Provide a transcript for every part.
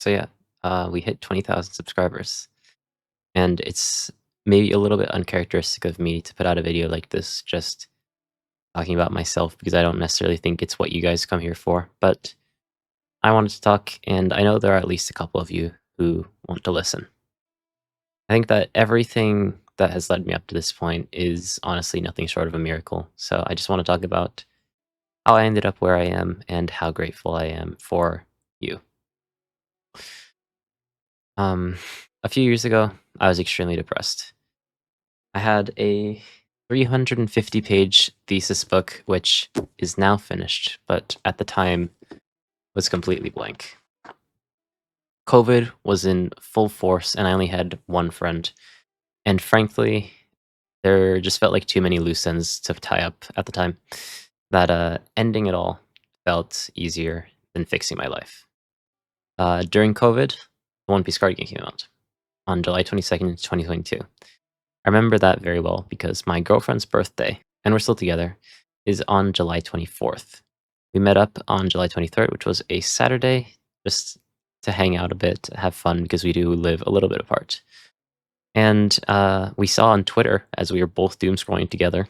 So yeah, we hit 20,000 subscribers, and it's maybe a little bit uncharacteristic of me to put out a video like this, just talking about myself because I don't necessarily think it's what you guys come here for. But I wanted to talk, and I know there are at least a couple of you who want to listen. I think that everything that has led me up to this point is honestly nothing short of a miracle. So I just want to talk about how I ended up where I am and how grateful I am for you. Um, a few years ago, I was extremely depressed. I had a 350-page thesis book, which is now finished, but at the time was completely blank. COVID was in full force, and I only had one friend. And frankly, there just felt like too many loose ends to tie up at the time that ending it all felt easier than fixing my life. During COVID, the One Piece card game came out on July 22nd, 2022. I remember that very well because my girlfriend's birthday, and we're still together, is on July 24th. We met up on July 23rd, which was a Saturday, just to hang out a bit, have fun because we do live a little bit apart. And we saw on Twitter, as we were both doom scrolling together,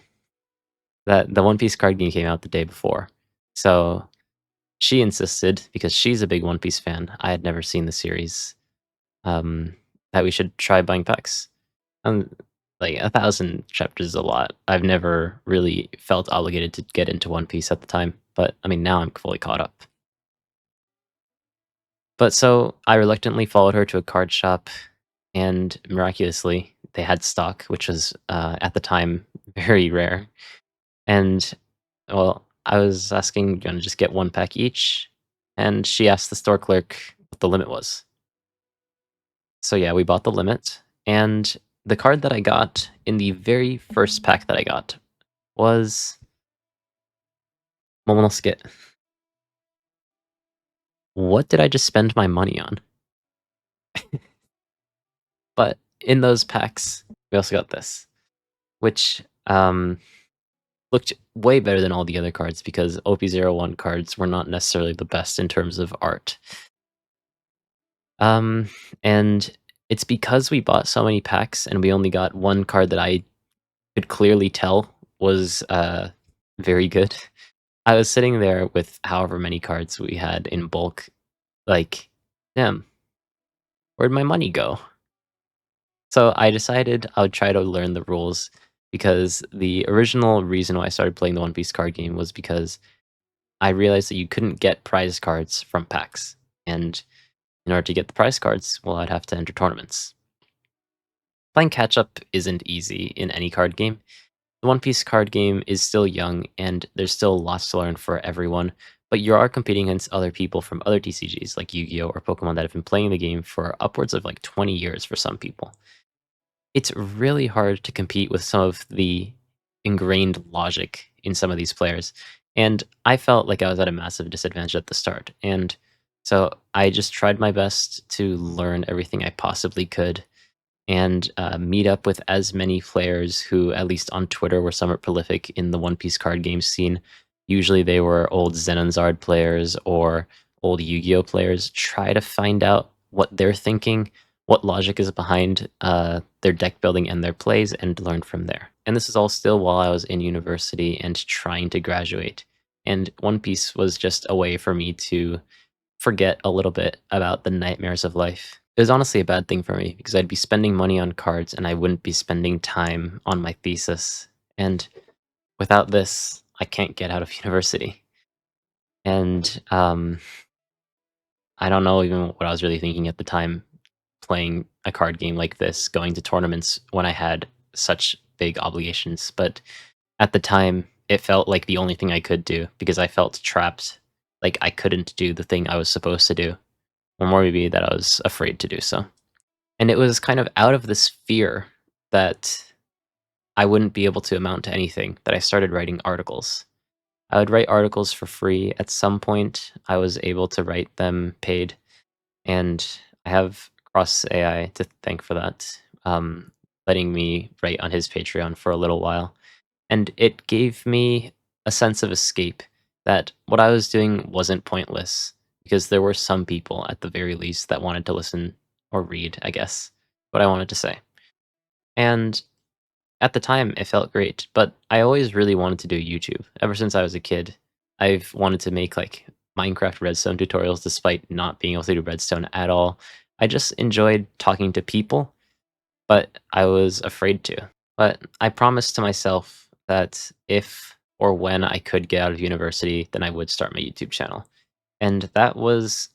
that the One Piece card game came out the day before. So she insisted, because she's a big One Piece fan, I had never seen the series, um, that we should try buying packs. Um, like 1,000 chapters is a lot. I've never really felt obligated to get into One Piece at the time, but I mean now I'm fully caught up. But so I reluctantly followed her to a card shop, and miraculously they had stock, which was at the time very rare. And well, I was asking, gonna just get one pack each, and she asked the store clerk what the limit was. So yeah, we bought the limit, and the card that I got in the very first pack that I got was Momonosuke. What did I just spend my money on? But in those packs, we also got this, which looked way better than all the other cards because OP01 cards were not necessarily the best in terms of art. Um, and it's because we bought so many packs and we only got one card that I could clearly tell was very good. I was sitting there with however many cards we had in bulk, like, damn, where'd my money go? So I decided I would try to learn the rules because the original reason why I started playing the One Piece card game was because I realized that you couldn't get prize cards from packs. And in order to get the prize cards, well, I'd have to enter tournaments. Playing catch up isn't easy in any card game. The One Piece card game is still young, and there's still lots to learn for everyone, but you are competing against other people from other TCGs like Yu-Gi-Oh! Or Pokemon that have been playing the game for upwards of like 20 years for some people. It's really hard to compete with some of the ingrained logic in some of these players, and I felt like I was at a massive disadvantage at the start, and so I just tried my best to learn everything I possibly could and meet up with as many players who, at least on Twitter, were somewhat prolific in the One Piece card game scene. Usually they were old Zenonzard players or old Yu-Gi-Oh players. Try to find out what they're thinking, what logic is behind their deck building and their plays, and learn from there. And this is all still while I was in university and trying to graduate. And One Piece was just a way for me to forget a little bit about the nightmares of life. It was honestly a bad thing for me because I'd be spending money on cards and I wouldn't be spending time on my thesis. And without this, I can't get out of university. And I don't know even what I was really thinking at the time playing a card game like this, going to tournaments when I had such big obligations. But at the time, it felt like the only thing I could do because I felt trapped. Like I couldn't do the thing I was supposed to do, or more maybe that I was afraid to do so. And it was kind of out of this fear that I wouldn't be able to amount to anything that I started writing articles. I would write articles for free. At some point, I was able to write them paid, and I have Cross AI to thank for that, letting me write on his Patreon for a little while. And it gave me a sense of escape that what I was doing wasn't pointless. because there were some people at the very least that wanted to listen or read, I guess, what I wanted to say. And at the time, it felt great, but I always really wanted to do YouTube. Ever since I was a kid, I've wanted to make like Minecraft redstone tutorials despite not being able to do redstone at all. I just enjoyed talking to people, but I was afraid to. But I promised to myself that if or when I could get out of university, then I would start my YouTube channel. And that was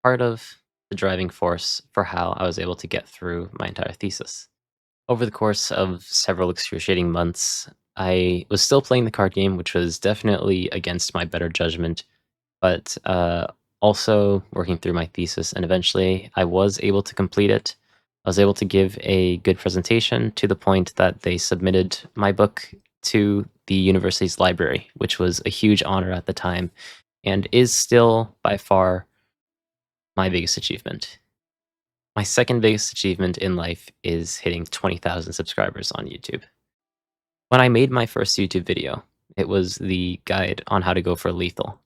part of the driving force for how I was able to get through my entire thesis. Over the course of several excruciating months, I was still playing the card game, which was definitely against my better judgment, but also working through my thesis, and eventually I was able to complete it. I was able to give a good presentation to the point that they submitted my book to the university's library, which was a huge honor at the time and is still by far my biggest achievement. My second biggest achievement in life is hitting 20,000 subscribers on YouTube. When I made my first YouTube video, it was the guide on how to go for lethal.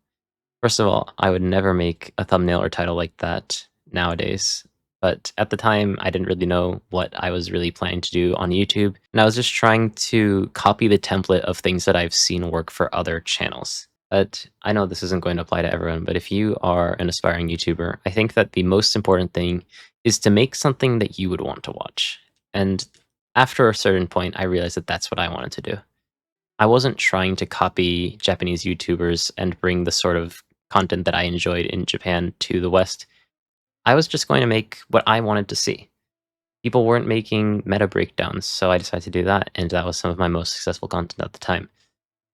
First of all, I would never make a thumbnail or title like that nowadays. But at the time, I didn't really know what I was really planning to do on YouTube. And I was just trying to copy the template of things that I've seen work for other channels. But I know this isn't going to apply to everyone, but if you are an aspiring YouTuber, I think that the most important thing is to make something that you would want to watch. And after a certain point, I realized that that's what I wanted to do. I wasn't trying to copy Japanese YouTubers and bring the sort of content that I enjoyed in Japan to the West. I was just going to make what I wanted to see. People weren't making meta breakdowns, so I decided to do that, and that was some of my most successful content at the time.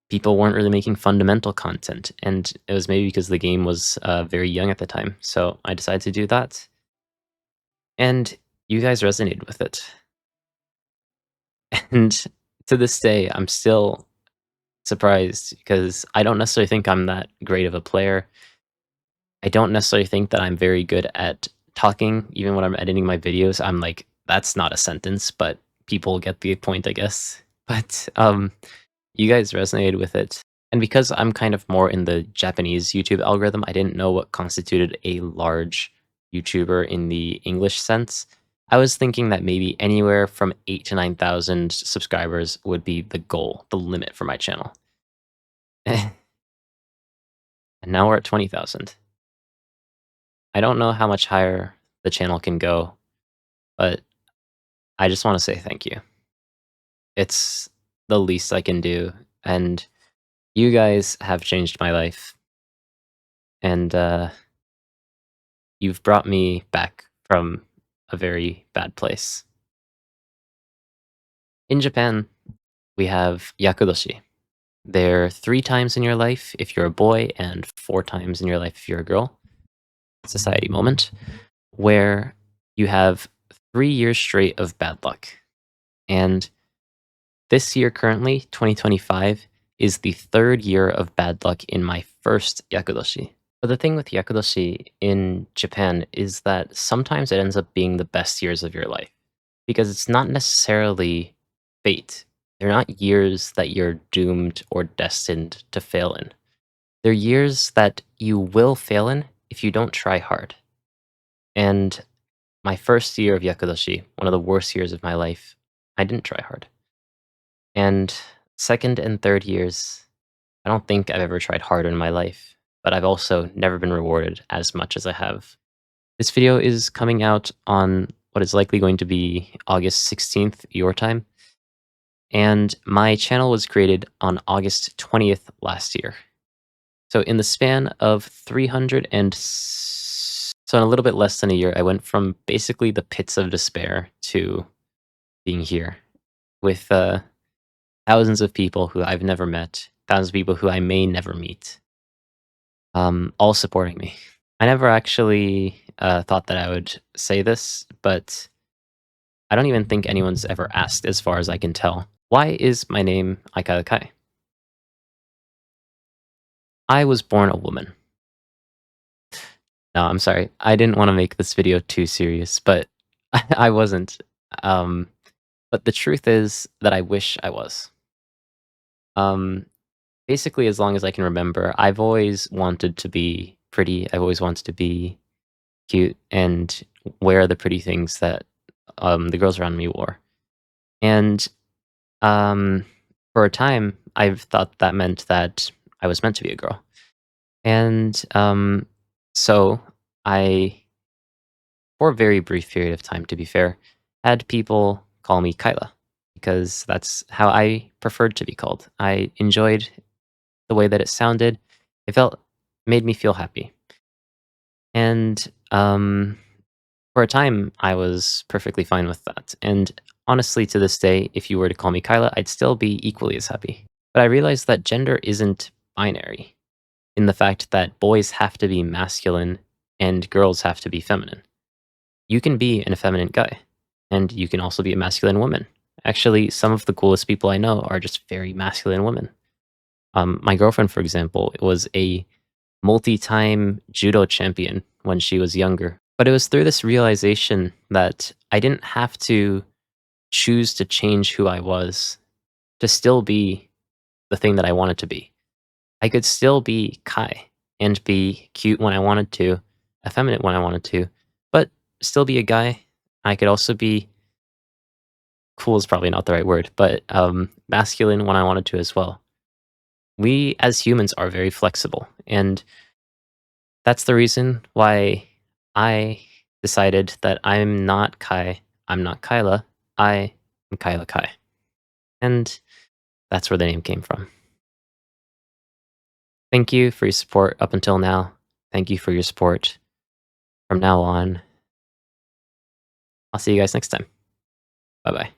People weren't really making fundamental content, and it was maybe because the game was very young at the time, so I decided to do that. And you guys resonated with it. And to this day, I'm still surprised because I don't necessarily think I'm that great of a player. I don't necessarily think that I'm very good at talking. Even when I'm editing my videos, I'm like, that's not a sentence, but people get the point, I guess. But you guys resonated with it. And because I'm kind of more in the Japanese YouTube algorithm, I didn't know what constituted a large YouTuber in the English sense. I was thinking that maybe anywhere from 8 to 9,000 subscribers would be the goal, the limit for my channel. And now we're at 20,000. I don't know how much higher the channel can go, but I just want to say thank you. It's the least I can do, and you guys have changed my life, and you've brought me back from a very bad place. In Japan, we have yakudoshi. They're 3 times in your life if you're a boy, and 4 times in your life if you're a girl. Society moment, where you have 3 years straight of bad luck. And this year currently, 2025, is the 3rd year of bad luck in my first yakudoshi. But the thing with yakudoshi in Japan is that sometimes it ends up being the best years of your life because it's not necessarily fate. They're not years that you're doomed or destined to fail in. They're years that you will fail in if you don't try hard. And my first year of yakudoshi, one of the worst years of my life, I didn't try hard. And second and third years, I don't think I've ever tried harder in my life, but I've also never been rewarded as much as I have. This video is coming out on what is likely going to be August 16th, your time. And my channel was created on August 20th last year. So in the span of 300 and so in a little bit less than a year, I went from basically the pits of despair to being here with thousands of people who I've never met, thousands of people who I may never meet, all supporting me. I never actually thought that I would say this, but I don't even think anyone's ever asked, as far as I can tell. Why is my name iKailaKai? I was born a woman. No, I'm sorry. I didn't want to make this video too serious, but I wasn't. Um, but the truth is that I wish I was. Um, Basically, as long as I can remember, I've always wanted to be pretty. I've always wanted to be cute and wear the pretty things that the girls around me wore. And um, for a time, I've thought that meant that I was meant to be a girl. And so I, for a very brief period of time, to be fair, had people call me Kyla because that's how I preferred to be called. I enjoyed the way that it sounded. It felt made me feel happy. And for a time, I was perfectly fine with that. And honestly, to this day, if you were to call me Kyla, I'd still be equally as happy. But I realized that gender isn't binary in the fact that boys have to be masculine and girls have to be feminine. You can be an effeminate guy, and you can also be a masculine woman. Actually, some of the coolest people I know are just very masculine women. My girlfriend, for example, was a multi-time judo champion when she was younger. But it was through this realization that I didn't have to choose to change who I was to still be the thing that I wanted to be. I could still be Kai and be cute when I wanted to, effeminate when I wanted to, but still be a guy. I could also be cool is probably not the right word, but masculine when I wanted to as well. We as humans are very flexible, and that's the reason why I decided that I'm not Kai, I'm not Kyla, I am iKailaKai. And that's where the name came from. Thank you for your support up until now. Thank you for your support from now on. I'll see you guys next time. Bye bye.